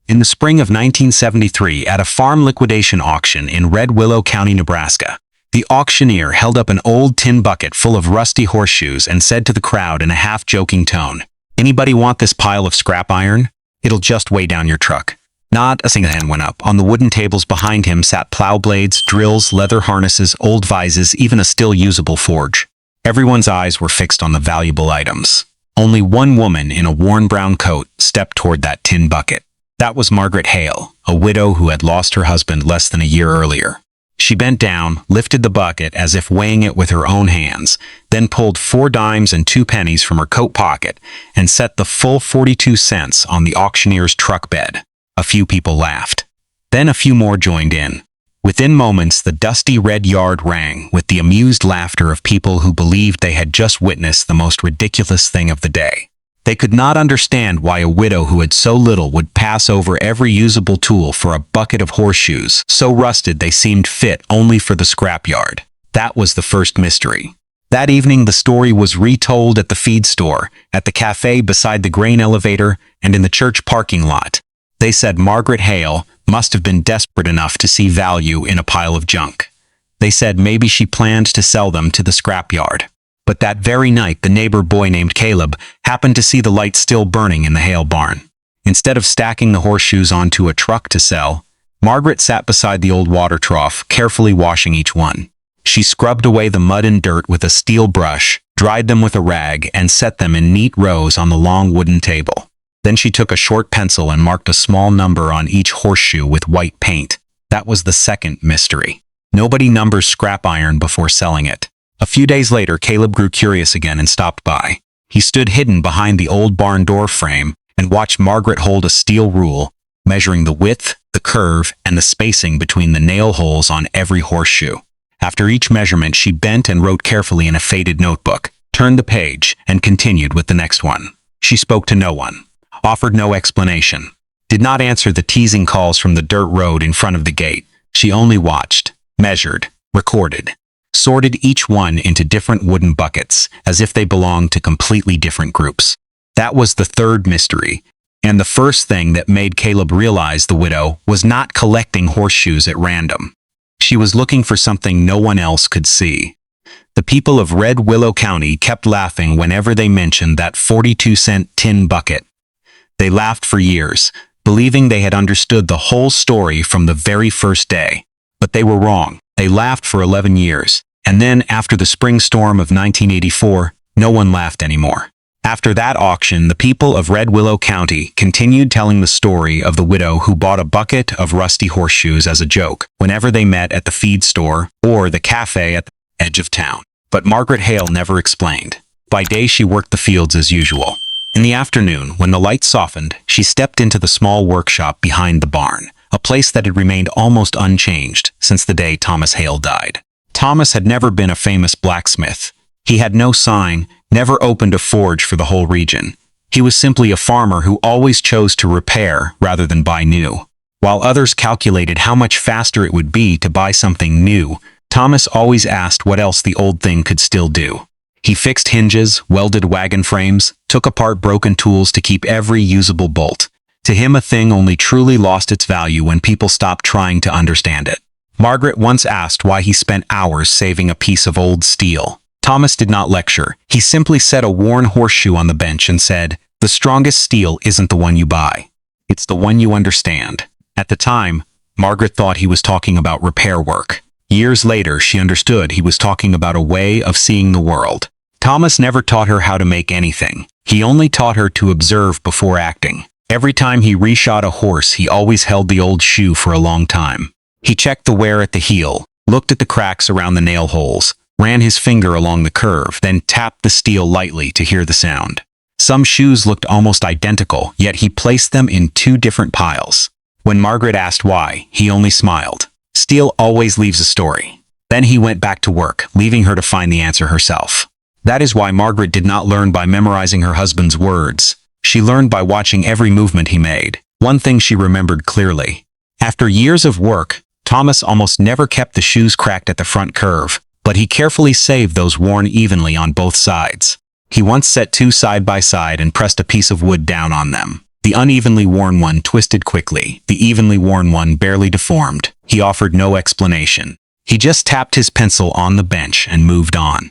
In the spring of 1973, at a farm liquidation auction in Red Willow County, Nebraska, the auctioneer held up an old tin bucket full of rusty horseshoes and said to the crowd in a half-joking tone, "Anybody want this pile of scrap iron? It'll just weigh down your truck." Not a single hand went up. On the wooden tables behind him sat plow blades, drills, leather harnesses, old vises, even a still usable forge. Everyone's eyes were fixed on the valuable items. Only one woman in a worn brown coat stepped toward that tin bucket. That was Margaret Hale, a widow who had lost her husband less than a year earlier. She bent down, lifted the bucket as if weighing it with her own hands, then pulled 4 dimes and 2 pennies from her coat pocket and set the full 42 cents on the auctioneer's truck bed. A few people laughed. Then a few more joined in. Within moments, the dusty red yard rang with the amused laughter of people who believed they had just witnessed the most ridiculous thing of the day. They could not understand why a widow who had so little would pass over every usable tool for a bucket of horseshoes, so rusted they seemed fit only for the scrapyard. That was the first mystery. That evening, the story was retold at the feed store, at the cafe beside the grain elevator, and in the church parking lot. They said Margaret Hale must have been desperate enough to see value in a pile of junk. They said maybe she planned to sell them to the scrapyard. But that very night, the neighbor boy named Caleb happened to see the light still burning in the Hale barn. Instead of stacking the horseshoes onto a truck to sell, Margaret sat beside the old water trough, carefully washing each one. She scrubbed away the mud and dirt with a steel brush, dried them with a rag, and set them in neat rows on the long wooden table. Then she took a short pencil and marked a small number on each horseshoe with white paint. That was the second mystery. Nobody numbers scrap iron before selling it. A few days later, Caleb grew curious again and stopped by. He stood hidden behind the old barn door frame and watched Margaret hold a steel rule, measuring the width, the curve, and the spacing between the nail holes on every horseshoe. After each measurement, she bent and wrote carefully in a faded notebook, turned the page, and continued with the next one. She spoke to no one, offered no explanation, did not answer the teasing calls from the dirt road in front of the gate. She only watched, measured, recorded, sorted each one into different wooden buckets, as if they belonged to completely different groups. That was the third mystery, and the first thing that made Caleb realize the widow was not collecting horseshoes at random. She was looking for something no one else could see. The people of Red Willow County kept laughing whenever they mentioned that 42-cent tin bucket. They laughed for years, believing they had understood the whole story from the very first day. But they were wrong. They laughed for 11 years. And then, after the spring storm of 1984, no one laughed anymore. After that auction, the people of Red Willow County continued telling the story of the widow who bought a bucket of rusty horseshoes as a joke whenever they met at the feed store or the cafe at the edge of town. But Margaret Hale never explained. By day, she worked the fields as usual. In the afternoon, when the light softened, she stepped into the small workshop behind the barn, a place that had remained almost unchanged since the day Thomas Hale died. Thomas had never been a famous blacksmith. He had no sign, never opened a forge for the whole region. He was simply a farmer who always chose to repair rather than buy new. While others calculated how much faster it would be to buy something new, Thomas always asked what else the old thing could still do. He fixed hinges, welded wagon frames, took apart broken tools to keep every usable bolt. To him, a thing only truly lost its value when people stopped trying to understand it. Margaret once asked why he spent hours saving a piece of old steel. Thomas did not lecture. He simply set a worn horseshoe on the bench and said, "The strongest steel isn't the one you buy. It's the one you understand." At the time, Margaret thought he was talking about repair work. Years later, she understood he was talking about a way of seeing the world. Thomas never taught her how to make anything. He only taught her to observe before acting. Every time he reshod a horse, he always held the old shoe for a long time. He checked the wear at the heel, looked at the cracks around the nail holes, ran his finger along the curve, then tapped the steel lightly to hear the sound. Some shoes looked almost identical, yet he placed them in 2 different piles. When Margaret asked why, he only smiled. Steel always leaves a story. Then he went back to work, leaving her to find the answer herself. That is why Margaret did not learn by memorizing her husband's words. She learned by watching every movement he made. One thing she remembered clearly. After years of work, Thomas almost never kept the shoes cracked at the front curve, but he carefully saved those worn evenly on both sides. He once set 2 side by side and pressed a piece of wood down on them. The unevenly worn one twisted quickly, the evenly worn one barely deformed. He offered no explanation. He just tapped his pencil on the bench and moved on.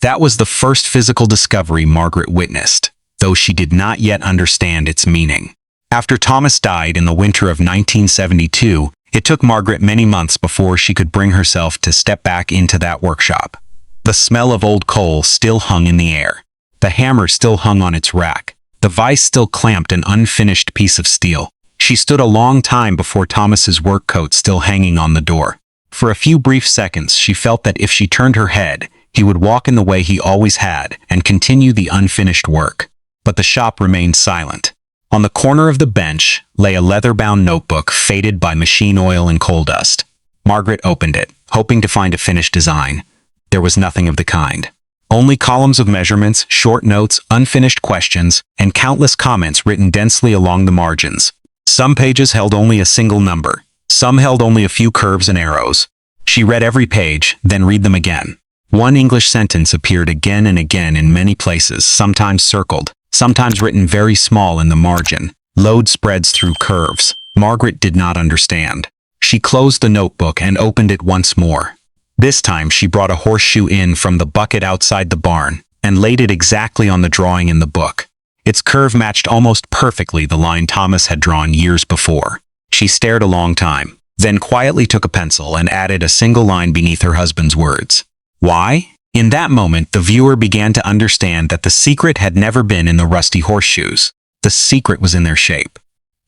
That was the first physical discovery Margaret witnessed, though she did not yet understand its meaning. After Thomas died in the winter of 1972, it took Margaret many months before she could bring herself to step back into that workshop. The smell of old coal still hung in the air. The hammer still hung on its rack. The vise still clamped an unfinished piece of steel. She stood a long time before Thomas's work coat still hanging on the door. For a few brief seconds, she felt that if she turned her head, he would walk in the way he always had and continue the unfinished work. But the shop remained silent. On the corner of the bench lay a leather-bound notebook faded by machine oil and coal dust. Margaret opened it, hoping to find a finished design. There was nothing of the kind. Only columns of measurements, short notes, unfinished questions, and countless comments written densely along the margins. Some pages held only a single number. Some held only a few curves and arrows. She read every page, then read them again. One English sentence appeared again and again in many places, sometimes circled, sometimes written very small in the margin. Load spreads through curves. Margaret did not understand. She closed the notebook and opened it once more. This time she brought a horseshoe in from the bucket outside the barn and laid it exactly on the drawing in the book. Its curve matched almost perfectly the line Thomas had drawn years before. She stared a long time, then quietly took a pencil and added a single line beneath her husband's words. Why? In that moment, the viewer began to understand that the secret had never been in the rusty horseshoes. The secret was in their shape.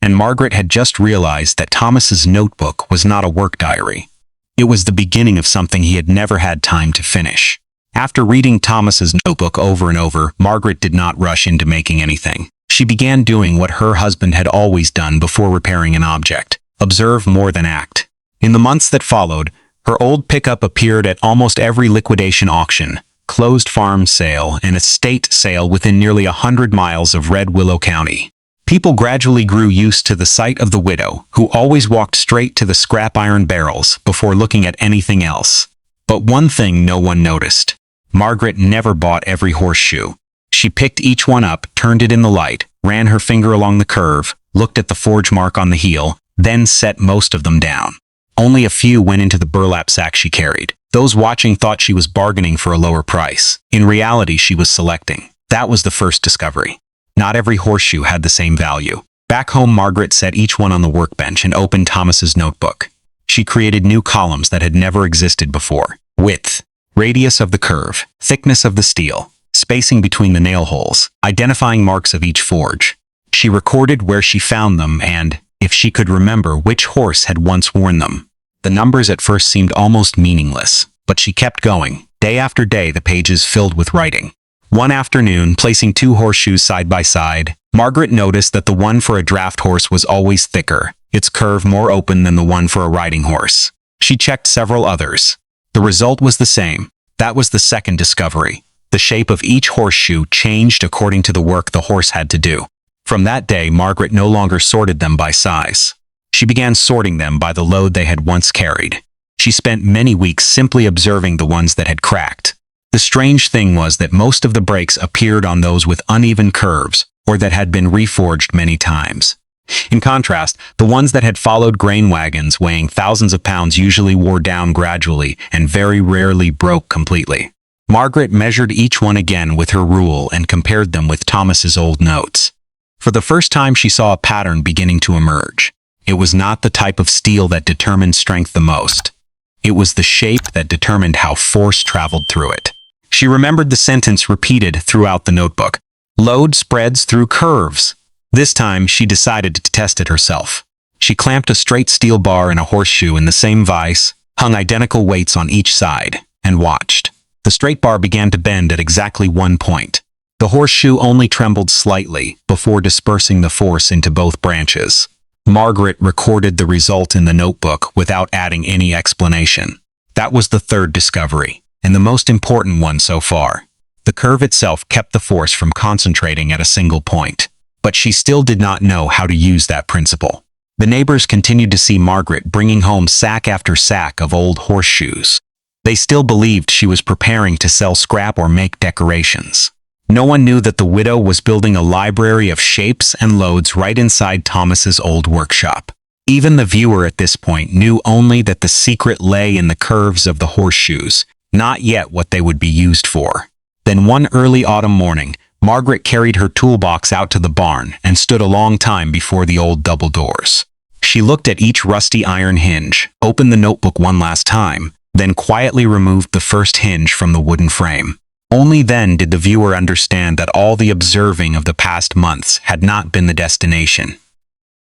And Margaret had just realized that Thomas's notebook was not a work diary. It was the beginning of something he had never had time to finish. After reading Thomas's notebook over and over, Margaret did not rush into making anything. She began doing what her husband had always done before repairing an object: observe more than act. In the months that followed, her old pickup appeared at almost every liquidation auction, closed farm sale, and estate sale within nearly 100 miles of Red Willow County. People gradually grew used to the sight of the widow, who always walked straight to the scrap iron barrels before looking at anything else. But one thing no one noticed. Margaret never bought every horseshoe. She picked each one up, turned it in the light, ran her finger along the curve, looked at the forge mark on the heel, then set most of them down. Only a few went into the burlap sack she carried. Those watching thought she was bargaining for a lower price. In reality, she was selecting. That was the first discovery. Not every horseshoe had the same value. Back home, Margaret set each one on the workbench and opened Thomas's notebook. She created new columns that had never existed before. Width, radius of the curve, thickness of the steel, spacing between the nail holes, identifying marks of each forge. She recorded where she found them and, if she could remember, which horse had once worn them. The numbers at first seemed almost meaningless, but she kept going. Day after day, the pages filled with writing. One afternoon, placing two horseshoes side by side, Margaret noticed that the one for a draft horse was always thicker, its curve more open than the one for a riding horse. She checked several others. The result was the same. That was the second discovery. The shape of each horseshoe changed according to the work the horse had to do. From that day, Margaret no longer sorted them by size. She began sorting them by the load they had once carried. She spent many weeks simply observing the ones that had cracked. The strange thing was that most of the breaks appeared on those with uneven curves or that had been reforged many times. In contrast, the ones that had followed grain wagons weighing thousands of pounds usually wore down gradually and very rarely broke completely. Margaret measured each one again with her rule and compared them with Thomas's old notes. For the first time, she saw a pattern beginning to emerge. It was not the type of steel that determined strength the most. It was the shape that determined how force traveled through it. She remembered the sentence repeated throughout the notebook: "Load spreads through curves." This time, she decided to test it herself. She clamped a straight steel bar and a horseshoe in the same vise, hung identical weights on each side, and watched. The straight bar began to bend at exactly one point. The horseshoe only trembled slightly before dispersing the force into both branches. Margaret recorded the result in the notebook without adding any explanation. That was the third discovery, and the most important one so far. The curve itself kept the force from concentrating at a single point. But she still did not know how to use that principle. The neighbors continued to see Margaret bringing home sack after sack of old horseshoes. They still believed she was preparing to sell scrap or make decorations. No one knew that the widow was building a library of shapes and loads right inside Thomas's old workshop. Even the viewer at this point knew only that the secret lay in the curves of the horseshoes, not yet what they would be used for. Then one early autumn morning, Margaret carried her toolbox out to the barn and stood a long time before the old double doors. She looked at each rusty iron hinge, opened the notebook one last time, then quietly removed the first hinge from the wooden frame. Only then did the viewer understand that all the observing of the past months had not been the destination.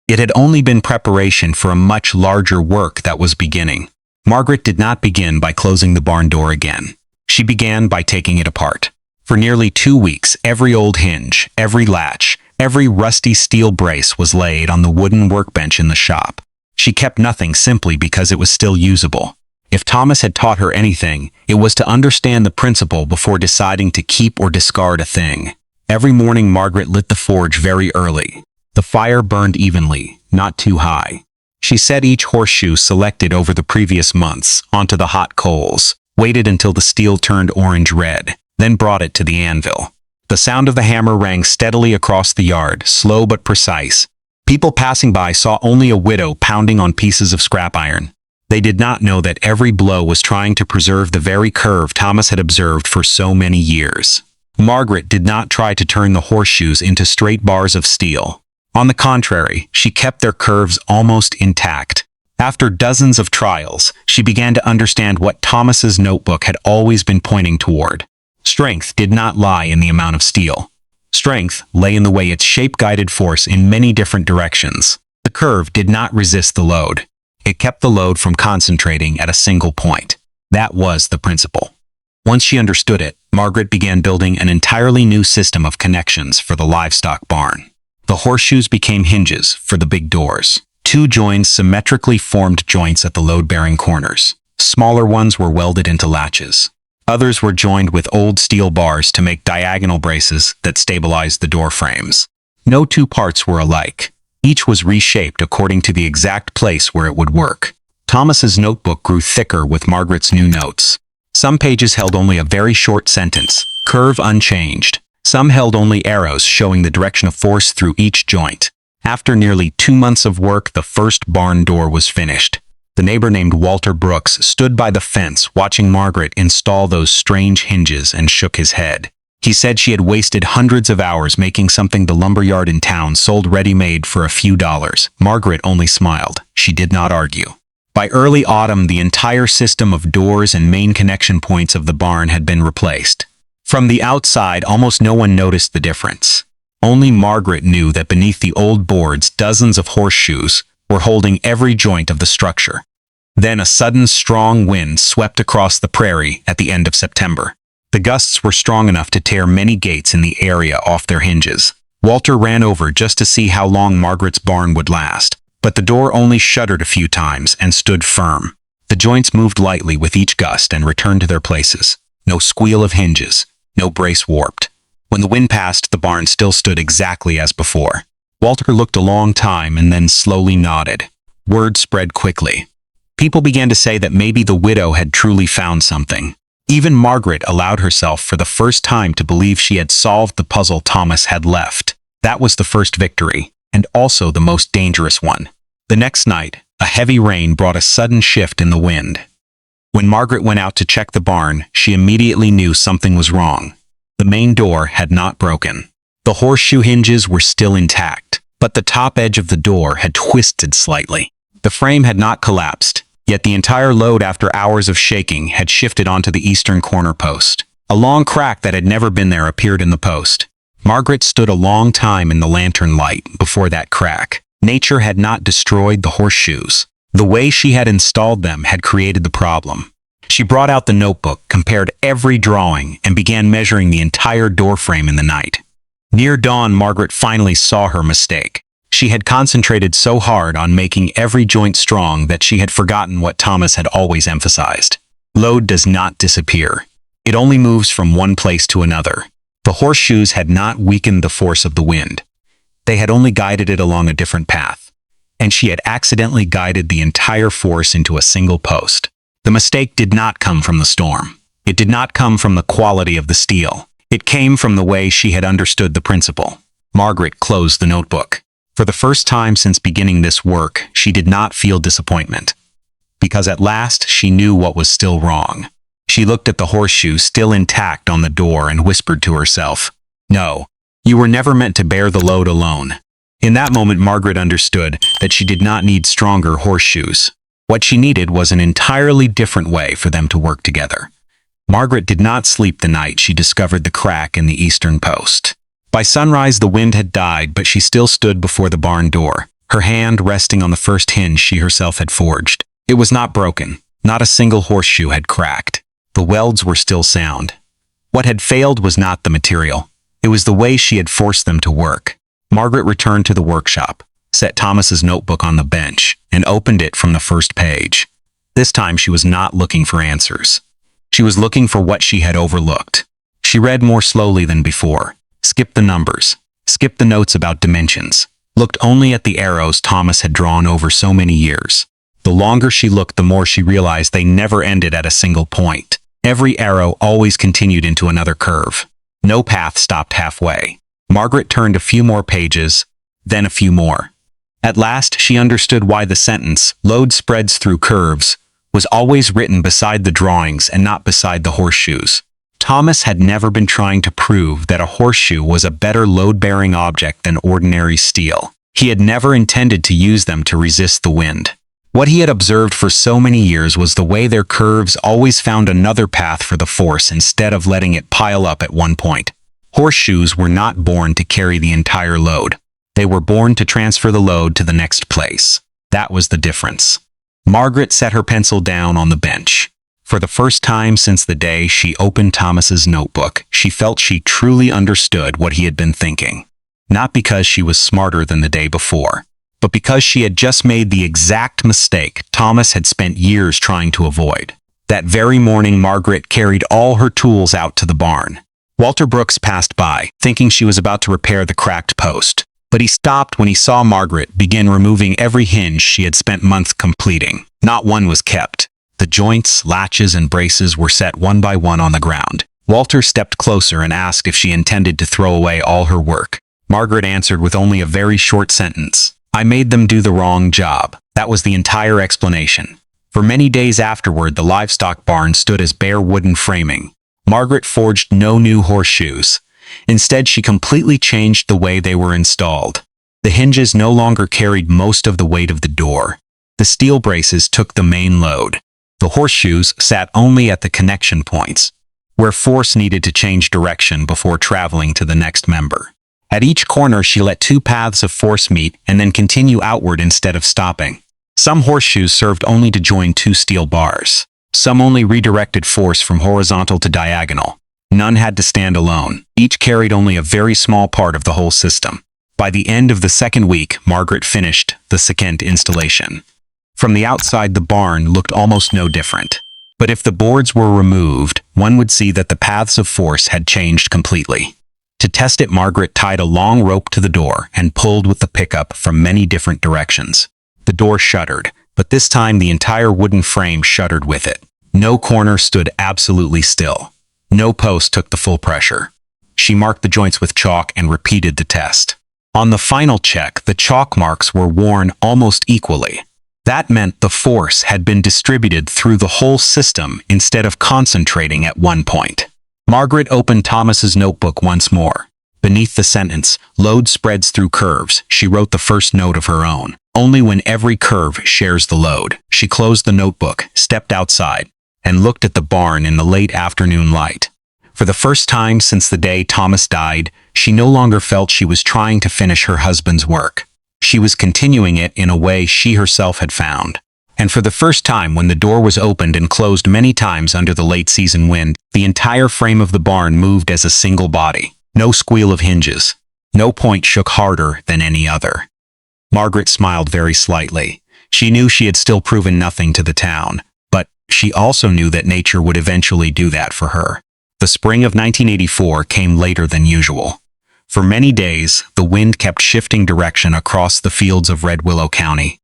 It had only been preparation for a much larger work that was beginning. Margaret did not begin by closing the barn door again. She began by taking it apart. For nearly 2 weeks, every old hinge, every latch, every rusty steel brace was laid on the wooden workbench in the shop. She kept nothing simply because it was still usable. If Thomas had taught her anything, it was to understand the principle before deciding to keep or discard a thing. Every morning Margaret lit the forge very early. The fire burned evenly, not too high. She set each horseshoe selected over the previous months onto the hot coals, waited until the steel turned orange-red, then brought it to the anvil. The sound of the hammer rang steadily across the yard, slow but precise. People passing by saw only a widow pounding on pieces of scrap iron. They did not know that every blow was trying to preserve the very curve Thomas had observed for so many years. Margaret did not try to turn the horseshoes into straight bars of steel. On the contrary, she kept their curves almost intact. After dozens of trials, she began to understand what Thomas's notebook had always been pointing toward. Strength did not lie in the amount of steel. Strength lay in the way its shape guided force in many different directions. The curve did not resist the load. It kept the load from concentrating at a single point. That was the principle. Once she understood it, Margaret began building an entirely new system of connections for the livestock barn. The horseshoes became hinges for the big doors. 2 joined symmetrically formed joints at the load-bearing corners. Smaller ones were welded into latches. Others were joined with old steel bars to make diagonal braces that stabilized the door frames. No 2 parts were alike. Each was reshaped according to the exact place where it would work. Thomas's notebook grew thicker with Margaret's new notes. Some pages held only a very short sentence, curve unchanged. Some held only arrows showing the direction of force through each joint. After nearly 2 months of work, the first barn door was finished. The neighbor named Walter Brooks stood by the fence watching Margaret install those strange hinges and shook his head. He said she had wasted hundreds of hours making something the lumberyard in town sold ready-made for a few dollars. Margaret only smiled. She did not argue. By early autumn, the entire system of doors and main connection points of the barn had been replaced. From the outside, almost no one noticed the difference. Only Margaret knew that beneath the old boards, dozens of horseshoes were holding every joint of the structure. Then a sudden strong wind swept across the prairie at the end of September. The gusts were strong enough to tear many gates in the area off their hinges. Walter ran over just to see how long Margaret's barn would last, but the door only shuddered a few times and stood firm. The joints moved lightly with each gust and returned to their places. No squeal of hinges, no brace warped. When the wind passed, the barn still stood exactly as before. Walter looked a long time and then slowly nodded. Word spread quickly. People began to say that maybe the widow had truly found something. Even Margaret allowed herself for the first time to believe she had solved the puzzle Thomas had left. That was the first victory, and also the most dangerous one. The next night, a heavy rain brought a sudden shift in the wind. When Margaret went out to check the barn, she immediately knew something was wrong. The main door had not broken. The horseshoe hinges were still intact, but the top edge of the door had twisted slightly. The frame had not collapsed, yet the entire load after hours of shaking had shifted onto the eastern corner post. A long crack that had never been there appeared in the post. Margaret stood a long time in the lantern light before that crack. Nature had not destroyed the horseshoes. The way she had installed them had created the problem. She brought out the notebook, compared every drawing, and began measuring the entire door frame in the night. Near dawn, Margaret finally saw her mistake. She had concentrated so hard on making every joint strong that she had forgotten what Thomas had always emphasized. Load does not disappear. It only moves from one place to another. The horseshoes had not weakened the force of the wind. They had only guided it along a different path. And she had accidentally guided the entire force into a single post. The mistake did not come from the storm. It did not come from the quality of the steel. It came from the way she had understood the principle. Margaret closed the notebook. For the first time since beginning this work, she did not feel disappointment, because at last she knew what was still wrong. She looked at the horseshoe still intact on the door and whispered to herself, "No, you were never meant to bear the load alone." In that moment, Margaret understood that she did not need stronger horseshoes. What she needed was an entirely different way for them to work together. Margaret did not sleep the night she discovered the crack in the eastern post. By sunrise, the wind had died, but she still stood before the barn door, her hand resting on the first hinge she herself had forged. It was not broken. Not a single horseshoe had cracked. The welds were still sound. What had failed was not the material. It was the way she had forced them to work. Margaret returned to the workshop, set Thomas's notebook on the bench, and opened it from the first page. This time she was not looking for answers. She was looking for what she had overlooked. She read more slowly than before, skipped the numbers, skipped the notes about dimensions, looked only at the arrows Thomas had drawn over so many years. The longer she looked, the more she realized they never ended at a single point. Every arrow always continued into another curve. No path stopped halfway. Margaret turned a few more pages, then a few more. At last, she understood why the sentence, "Load spreads through curves," was always written beside the drawings and not beside the horseshoes. Thomas had never been trying to prove that a horseshoe was a better load-bearing object than ordinary steel. He had never intended to use them to resist the wind. What he had observed for so many years was the way their curves always found another path for the force instead of letting it pile up at one point. Horseshoes were not born to carry the entire load. They were born to transfer the load to the next place. That was the difference. Margaret set her pencil down on the bench. For the first time since the day she opened Thomas's notebook, she felt she truly understood what he had been thinking. Not because she was smarter than the day before, but because she had just made the exact mistake Thomas had spent years trying to avoid. That very morning, Margaret carried all her tools out to the barn. Walter Brooks passed by, thinking she was about to repair the cracked post, but he stopped when he saw Margaret begin removing every hinge she had spent months completing. Not one was kept. The joints, latches, and braces were set one by one on the ground. Walter stepped closer and asked if she intended to throw away all her work. Margaret answered with only a very short sentence. "I made them do the wrong job." That was the entire explanation. For many days afterward, the livestock barn stood as bare wooden framing. Margaret forged no new horseshoes. Instead, she completely changed the way they were installed. The hinges no longer carried most of the weight of the door. The steel braces took the main load. The horseshoes sat only at the connection points, where force needed to change direction before traveling to the next member. At each corner, she let two paths of force meet and then continue outward instead of stopping. Some horseshoes served only to join two steel bars. Some only redirected force from horizontal to diagonal. None had to stand alone. Each carried only a very small part of the whole system. By the end of the second week, Margaret finished the second installation. From the outside, the barn looked almost no different. But if the boards were removed, one would see that the paths of force had changed completely. To test it, Margaret tied a long rope to the door and pulled with the pickup from many different directions. The door shuddered, but this time the entire wooden frame shuddered with it. No corner stood absolutely still. No post took the full pressure. She marked the joints with chalk and repeated the test. On the final check, the chalk marks were worn almost equally. That meant the force had been distributed through the whole system instead of concentrating at one point. Margaret opened Thomas's notebook once more. Beneath the sentence, "Load spreads through curves," she wrote the first note of her own. "Only when every curve shares the load." She closed the notebook, stepped outside, and looked at the barn in the late afternoon light. For the first time since the day Thomas died, she no longer felt she was trying to finish her husband's work. She was continuing it in a way she herself had found. And for the first time, when the door was opened and closed many times under the late-season wind, the entire frame of the barn moved as a single body. No squeal of hinges. No point shook harder than any other. Margaret smiled very slightly. She knew she had still proven nothing to the town, but she also knew that nature would eventually do that for her. The spring of 1984 came later than usual. For many days, the wind kept shifting direction across the fields of Red Willow County,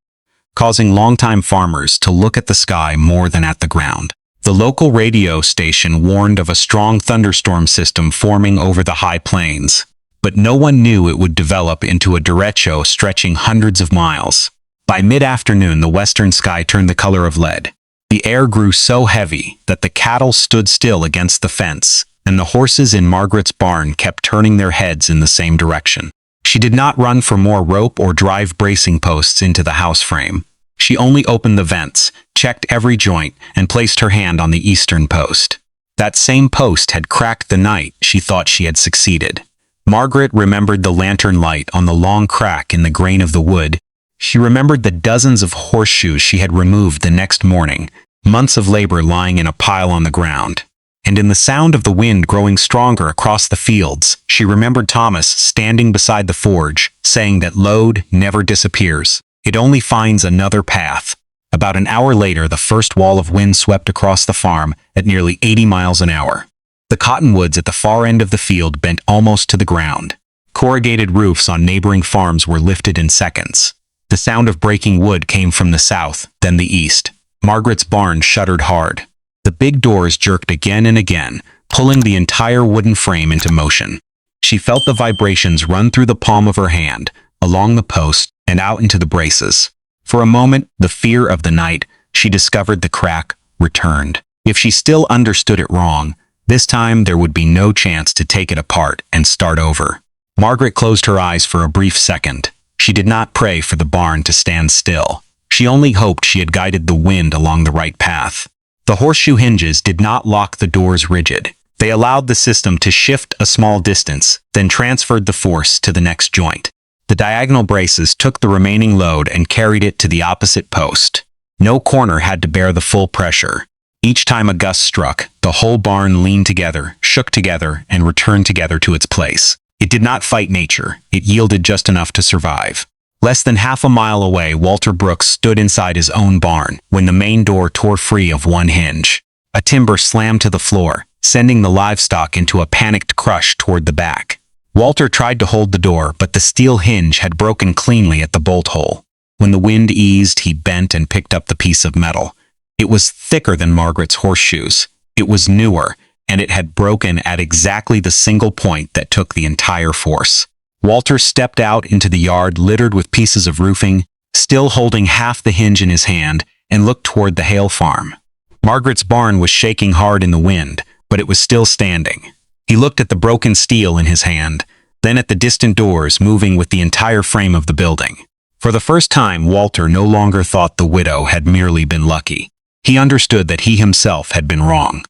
causing longtime farmers to look at the sky more than at the ground. The local radio station warned of a strong thunderstorm system forming over the high plains, but no one knew it would develop into a derecho stretching hundreds of miles. By mid-afternoon, the western sky turned the color of lead. The air grew so heavy that the cattle stood still against the fence, and the horses in Margaret's barn kept turning their heads in the same direction. She did not run for more rope or drive bracing posts into the house frame. She only opened the vents, checked every joint, and placed her hand on the eastern post. That same post had cracked the night she thought she had succeeded. Margaret remembered the lantern light on the long crack in the grain of the wood. She remembered the dozens of horseshoes she had removed the next morning, months of labor lying in a pile on the ground. And in the sound of the wind growing stronger across the fields, she remembered Thomas standing beside the forge, saying that load never disappears. It only finds another path. About an hour later, the first wall of wind swept across the farm at nearly 80 miles an hour. The cottonwoods at the far end of the field bent almost to the ground. Corrugated roofs on neighboring farms were lifted in seconds. The sound of breaking wood came from the south, then the east. Margaret's barn shuddered hard. The big doors jerked again and again, pulling the entire wooden frame into motion. She felt the vibrations run through the palm of her hand, along the post, and out into the braces. For a moment, the fear of the night, she discovered the crack, returned. If she still understood it wrong, this time there would be no chance to take it apart and start over. Margaret closed her eyes for a brief second. She did not pray for the barn to stand still. She only hoped she had guided the wind along the right path. The horseshoe hinges did not lock the doors rigid. They allowed the system to shift a small distance, then transferred the force to the next joint. The diagonal braces took the remaining load and carried it to the opposite post. No corner had to bear the full pressure. Each time a gust struck, the whole barn leaned together, shook together, and returned together to its place. It did not fight nature. It yielded just enough to survive. Less than half a mile away, Walter Brooks stood inside his own barn when the main door tore free of one hinge. A timber slammed to the floor, sending the livestock into a panicked crush toward the back. Walter tried to hold the door, but the steel hinge had broken cleanly at the bolt hole. When the wind eased, he bent and picked up the piece of metal. It was thicker than Margaret's horseshoes. It was newer, and it had broken at exactly the single point that took the entire force. Walter stepped out into the yard littered with pieces of roofing, still holding half the hinge in his hand, and looked toward the Hale farm. Margaret's barn was shaking hard in the wind, but it was still standing. He looked at the broken steel in his hand, then at the distant doors moving with the entire frame of the building. For the first time, Walter no longer thought the widow had merely been lucky. He understood that he himself had been wrong.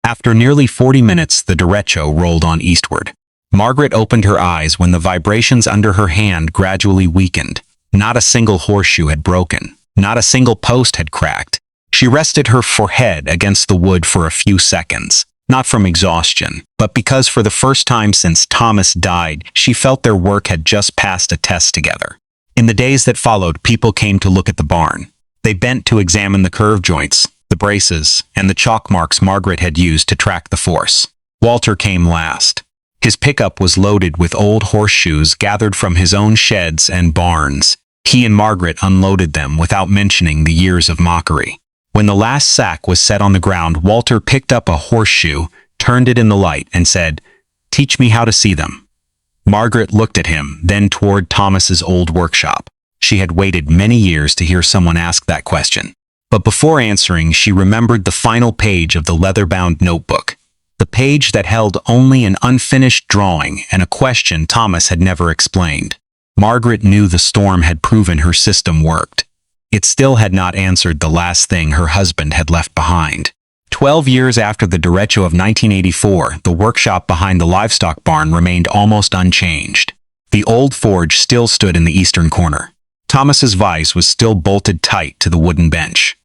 After nearly 40 minutes, the derecho rolled on eastward. Margaret opened her eyes when the vibrations under her hand gradually weakened. Not a single horseshoe had broken. Not a single post had cracked. She rested her forehead against the wood for a few seconds, not from exhaustion, but because for the first time since Thomas died, she felt their work had just passed a test together. In the days that followed, people came to look at the barn. They bent to examine the curve joints, the braces, and the chalk marks Margaret had used to track the force. Walter came last. His pickup was loaded with old horseshoes gathered from his own sheds and barns. He and Margaret unloaded them without mentioning the years of mockery. When the last sack was set on the ground, Walter picked up a horseshoe, turned it in the light, and said, "Teach me how to see them." Margaret looked at him, then toward Thomas's old workshop. She had waited many years to hear someone ask that question. But before answering, she remembered the final page of the leather-bound notebook. The page that held only an unfinished drawing and a question Thomas had never explained. Margaret knew the storm had proven her system worked. It still had not answered the last thing her husband had left behind. 12 years after the derecho of 1984, the workshop behind the livestock barn remained almost unchanged. The old forge still stood in the eastern corner. Thomas's vise was still bolted tight to the wooden bench.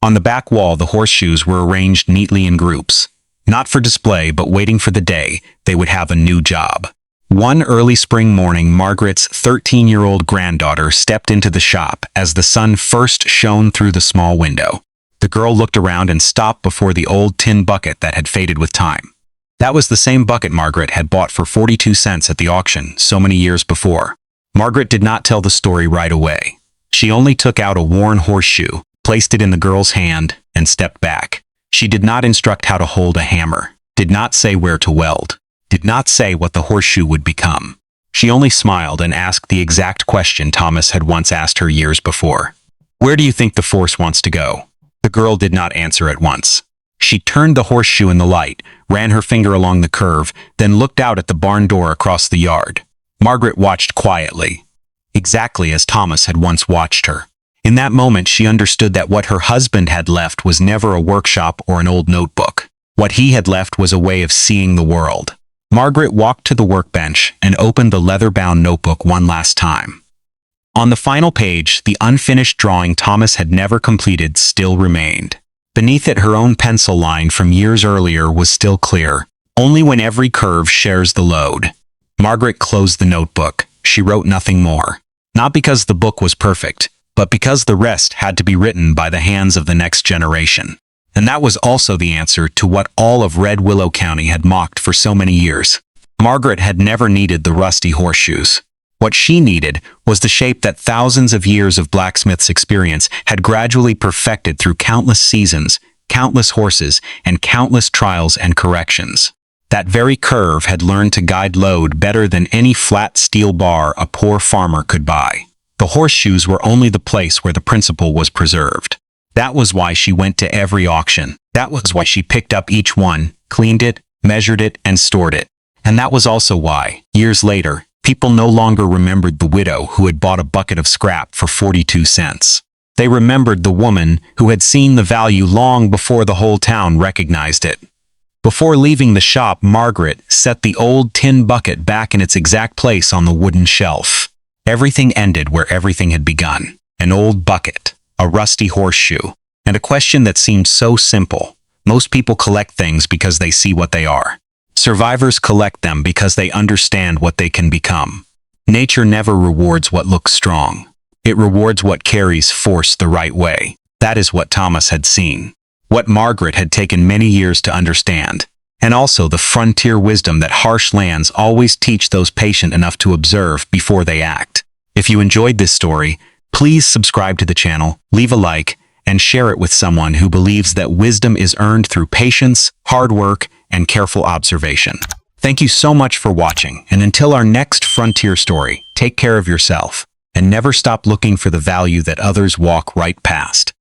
On the back wall, the horseshoes were arranged neatly in groups. Not for display, but waiting for the day they would have a new job. One early spring morning, Margaret's 13-year-old granddaughter stepped into the shop as the sun first shone through the small window. The girl looked around and stopped before the old tin bucket that had faded with time. That was the same bucket Margaret had bought for 42 cents at the auction so many years before. Margaret did not tell the story right away. She only took out a worn horseshoe, placed it in the girl's hand, and stepped back. She did not instruct how to hold a hammer, did not say where to weld, did not say what the horseshoe would become. She only smiled and asked the exact question Thomas had once asked her years before. "Where do you think the force wants to go?" The girl did not answer at once. She turned the horseshoe in the light, ran her finger along the curve, then looked out at the barn door across the yard. Margaret watched quietly, exactly as Thomas had once watched her. In that moment, she understood that what her husband had left was never a workshop or an old notebook. What he had left was a way of seeing the world. Margaret walked to the workbench and opened the leather-bound notebook one last time. On the final page, the unfinished drawing Thomas had never completed still remained. Beneath it, her own pencil line from years earlier was still clear. "Only when every curve shares the load." Margaret closed the notebook. She wrote nothing more. Not because the book was perfect, but because the rest had to be written by the hands of the next generation. And that was also the answer to what all of Red Willow County had mocked for so many years. Margaret had never needed the rusty horseshoes. What she needed was the shape that thousands of years of blacksmith's experience had gradually perfected through countless seasons, countless horses, and countless trials and corrections. That very curve had learned to guide load better than any flat steel bar a poor farmer could buy. The horseshoes were only the place where the principle was preserved. That was why she went to every auction. That was why she picked up each one, cleaned it, measured it, and stored it. And that was also why, years later, people no longer remembered the widow who had bought a bucket of scrap for 42 cents. They remembered the woman who had seen the value long before the whole town recognized it. Before leaving the shop, Margaret set the old tin bucket back in its exact place on the wooden shelf. Everything ended where everything had begun. An old bucket, a rusty horseshoe, and a question that seemed so simple. Most people collect things because they see what they are. Survivors collect them because they understand what they can become. Nature never rewards what looks strong. It rewards what carries force the right way. That is what Thomas had seen. What Margaret had taken many years to understand. And also the frontier wisdom that harsh lands always teach those patient enough to observe before they act. If you enjoyed this story, please subscribe to the channel, leave a like, and share it with someone who believes that wisdom is earned through patience, hard work, and careful observation. Thank you so much for watching, and until our next frontier story, take care of yourself, and never stop looking for the value that others walk right past.